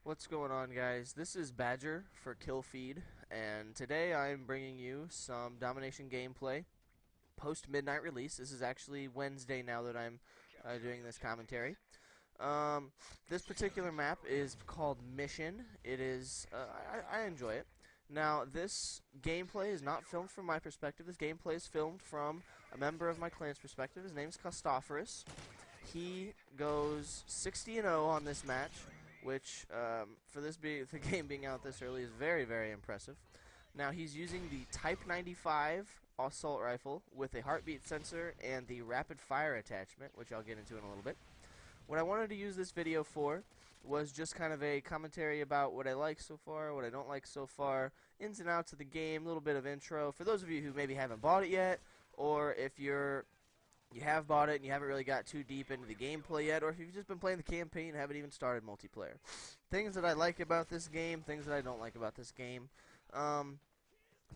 What's going on, guys? This is Badger for Kill Feed, and today I'm bringing you some Domination gameplay post midnight release. This is actually Wednesday now that I'm doing this commentary. This particular map is called Mission. It is I enjoy it. Now, this gameplay is not filmed from my perspective. This gameplay is filmed from a member of my clan's perspective. His name's Costophorus. He goes 60-0 on this match, which for the game being out this early is very, very impressive. Now, he's using the Type 95 assault rifle with a heartbeat sensor and the rapid fire attachment, which I'll get into in a little bit. What I wanted to use this video for was just kind of a commentary about what I like so far, what I don't like so far, ins and outs of the game, a little bit of intro for those of you who maybe haven't bought it yet, or if you have bought it and you haven't really got too deep into the gameplay yet, or if you've just been playing the campaign and haven't even started multiplayer. Things that I like about this game, things that I don't like about this game.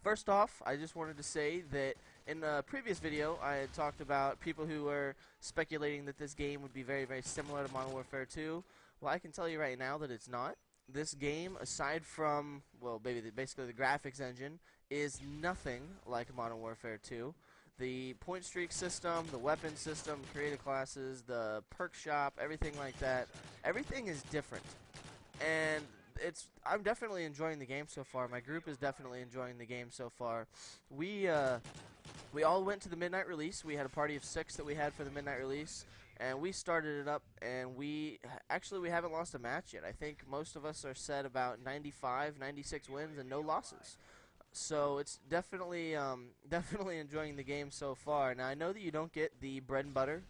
First off, I just wanted to say that in a previous video, I had talked about people who were speculating that this game would be very, very similar to Modern Warfare 2. Well, I can tell you right now that it's not. This game, aside from, well, basically the graphics engine, is nothing like Modern Warfare 2. The point streak system, the weapon system, creative classes, the perk shop, everything like that, everything is different. And I'm definitely enjoying the game so far. My group is definitely enjoying the game so far. We all went to the midnight release. We had a party of 6 that we had for the midnight release, and we started it up, and we haven't lost a match yet. I think most of us are set about 95, 96 wins and no losses. So it's definitely enjoying the game so far. Now, I know that you don't get the bread and butter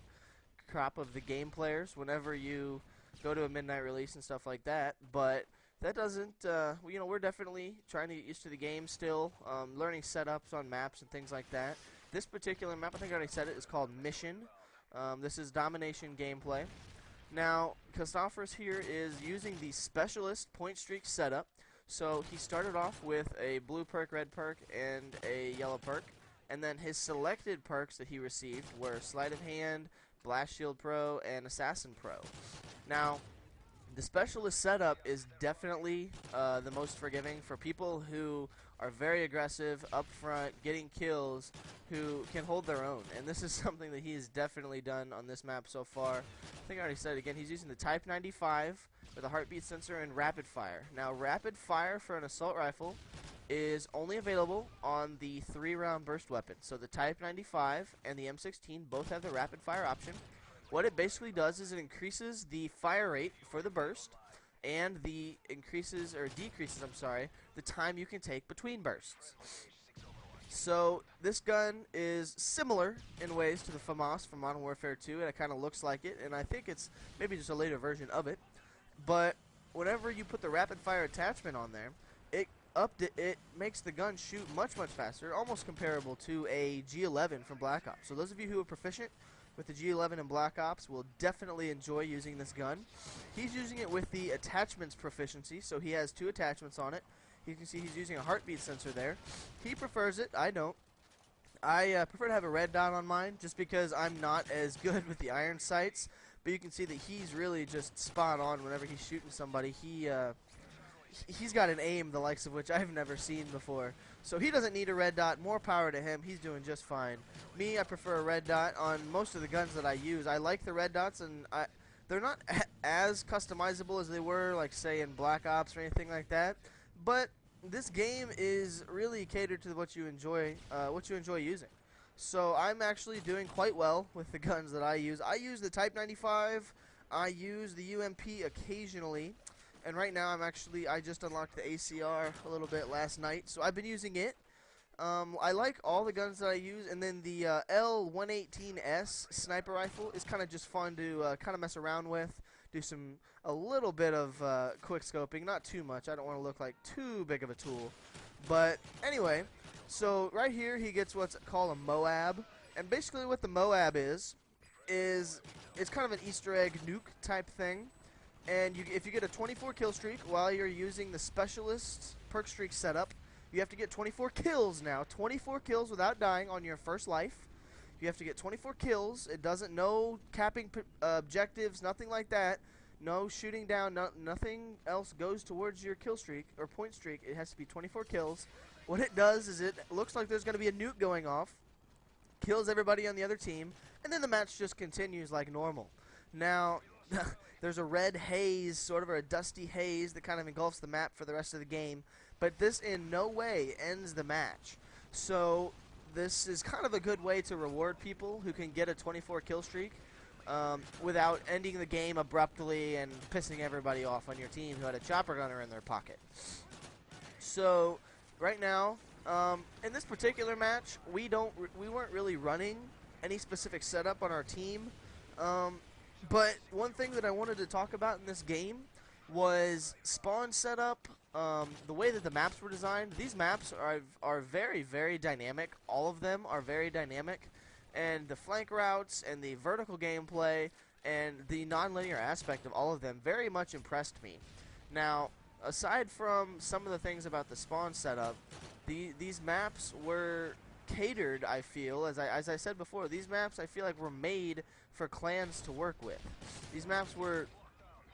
crop of the game players whenever you go to a midnight release and stuff like that, but that doesn't, we're definitely trying to get used to the game still, learning setups on maps and things like that. This particular map, I think I already said it, is called Mission. This is Domination gameplay. Now, Costophorus here is using the Specialist point streak setup. So he started off with a blue perk, red perk, and a yellow perk. And then his selected perks that he received were Sleight of Hand, Blast Shield Pro, and Assassin Pro. Now, the Specialist setup is definitely the most forgiving for people who are very aggressive, up front, getting kills, who can hold their own. And this is something that he has definitely done on this map so far. I think I already said it again. He's using the Type 95 with a heartbeat sensor and rapid fire. Now, rapid fire for an assault rifle is only available on the 3-round burst weapon. So the Type 95 and the M16 both have the rapid fire option. What it basically does is it increases the fire rate for the burst and decreases the time you can take between bursts. So this gun is similar in ways to the FAMAS from Modern Warfare 2, and it kind of looks like it, and I think it's maybe just a later version of it. But whenever you put the rapid fire attachment on there, it makes the gun shoot much, much faster, almost comparable to a G11 from Black Ops. So those of you who are proficient with the G11 and Black Ops will definitely enjoy using this gun. He's using it with the attachments proficiency, so he has 2 attachments on it. You can see he's using a heartbeat sensor there. He prefers it. I don't. I prefer to have a red dot on mine just because I'm not as good with the iron sights, but you can see that he's really just spot on whenever he's shooting somebody. He's got an aim the likes of which I've never seen before. So he doesn't need a red dot. More power to him. He's doing just fine. Me, I prefer a red dot on most of the guns that I use. I like the red dots, and they're not as customizable as they were, like, say, in Black Ops or anything like that. But this game is really catered to what you enjoy using. So I'm actually doing quite well with the guns that I use. I use the Type 95. I use the UMP occasionally. And right now I just unlocked the ACR a little bit last night, so I've been using it. I like all the guns that I use, and then the L118S sniper rifle is kind of just fun to kind of mess around with, do a little bit of quick scoping, not too much. I don't want to look like too big of a tool. But anyway, so right here he gets what's called a Moab, and basically what the Moab is it's kind of an Easter egg nuke type thing. And if you get a 24 kill streak while you're using the Specialist perk streak setup, you have to get 24 kills now. 24 kills without dying on your first life. You have to get 24 kills. It doesn't, no capping objectives, nothing like that. No shooting down, nothing else goes towards your kill streak or point streak. It has to be 24 kills. What it does is it looks like there's going to be a nuke going off, kills everybody on the other team, and then the match just continues like normal. Now, there's a red haze, sort of a dusty haze that kind of engulfs the map for the rest of the game, but this in no way ends the match. So this is kind of a good way to reward people who can get a 24 kill streak without ending the game abruptly and pissing everybody off on your team who had a chopper gunner in their pocket. So right now, in this particular match, we weren't really running any specific setup on our team. But one thing that I wanted to talk about in this game was spawn setup, the way that the maps were designed. These maps are very, very dynamic. All of them are very dynamic. And the flank routes and the vertical gameplay and the non-linear aspect of all of them very much impressed me. Now, aside from some of the things about the spawn setup, these maps were catered, I feel, as I said before, these maps I feel like were made for clans to work with. These maps were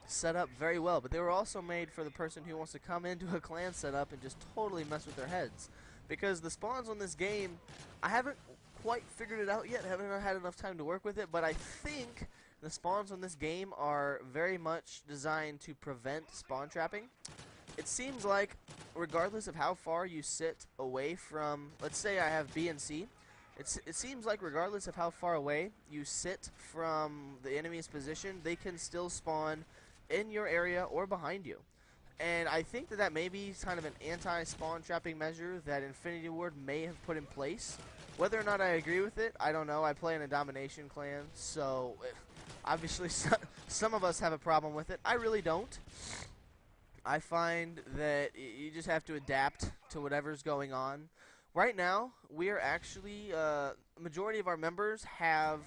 set up very well, but they were also made for the person who wants to come into a clan setup and just totally mess with their heads. Because the spawns on this game, I haven't quite figured it out yet, haven't had enough time to work with it, but I think the spawns on this game are very much designed to prevent spawn trapping. It seems like regardless of how far you sit away from, let's say I have B and C, it seems like regardless of how far away you sit from the enemy's position, they can still spawn in your area or behind you. And I think that may be kind of an anti-spawn trapping measure that Infinity Ward may have put in place. Whether or not I agree with it, I don't know. I play in a Domination clan, so obviously some of us have a problem with it. I really don't. I find that you just have to adapt to whatever's going on. Right now, we are actually, majority of our members have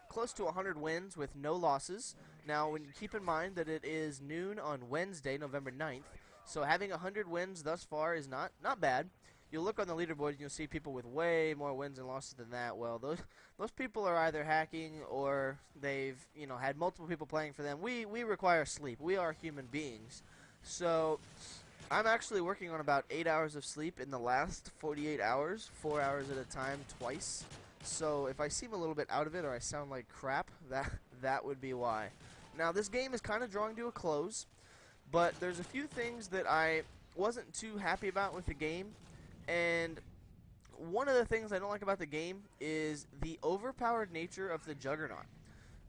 close to 100 wins with no losses. Now, when you keep in mind that it is noon on Wednesday, November 9th, so having 100 wins thus far is not bad. You'll look on the leaderboard and you'll see people with way more wins and losses than that. Well, those people are either hacking or they've had multiple people playing for them. We require sleep. We are human beings. So I'm actually working on about 8 hours of sleep in the last 48 hours, 4 hours at a time, twice. So if I seem a little bit out of it or I sound like crap, that would be why. Now this game is kind of drawing to a close, but there's a few things that I wasn't too happy about with the game. And one of the things I don't like about the game is the overpowered nature of the Juggernaut.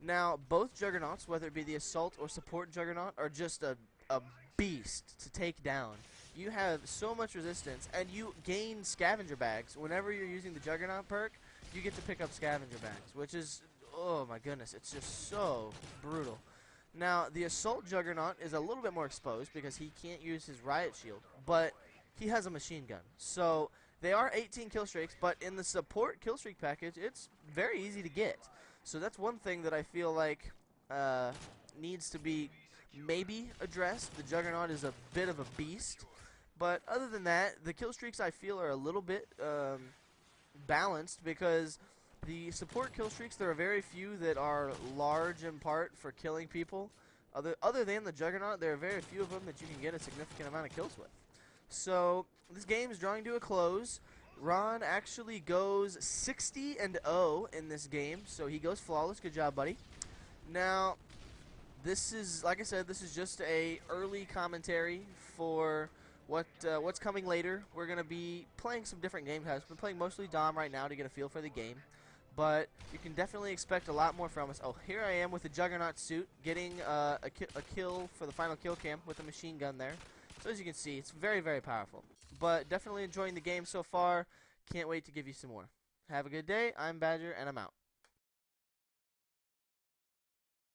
Now, both Juggernauts, whether it be the Assault or Support Juggernaut, are just a beast to take down. You have so much resistance, and you gain scavenger bags. Whenever you're using the Juggernaut perk, you get to pick up scavenger bags, which is, oh my goodness, it's just so brutal. Now, the Assault Juggernaut is a little bit more exposed because he can't use his Riot Shield, but he has a machine gun. So they are 18 kill streaks, but in the support kill streak package, it's very easy to get. So that's one thing that I feel like needs to be maybe addressed. The Juggernaut is a bit of a beast. But other than that, the kill streaks I feel are a little bit balanced because the support kill streaks, there are very few that are large in part for killing people. Other than the Juggernaut, there are very few of them that you can get a significant amount of kills with. So this game is drawing to a close. Ron actually goes 60-0 in this game, so he goes flawless. Good job, buddy. Now, this is, like I said, this is just a early commentary for what's coming later. We're going to be playing some different game types. We're playing mostly Dom right now to get a feel for the game, but you can definitely expect a lot more from us. Oh, here I am with the Juggernaut suit, getting a kill for the final kill cam with a machine gun there. So as you can see, it's very, very powerful. But definitely enjoying the game so far. Can't wait to give you some more. Have a good day. I'm Badger, and I'm out.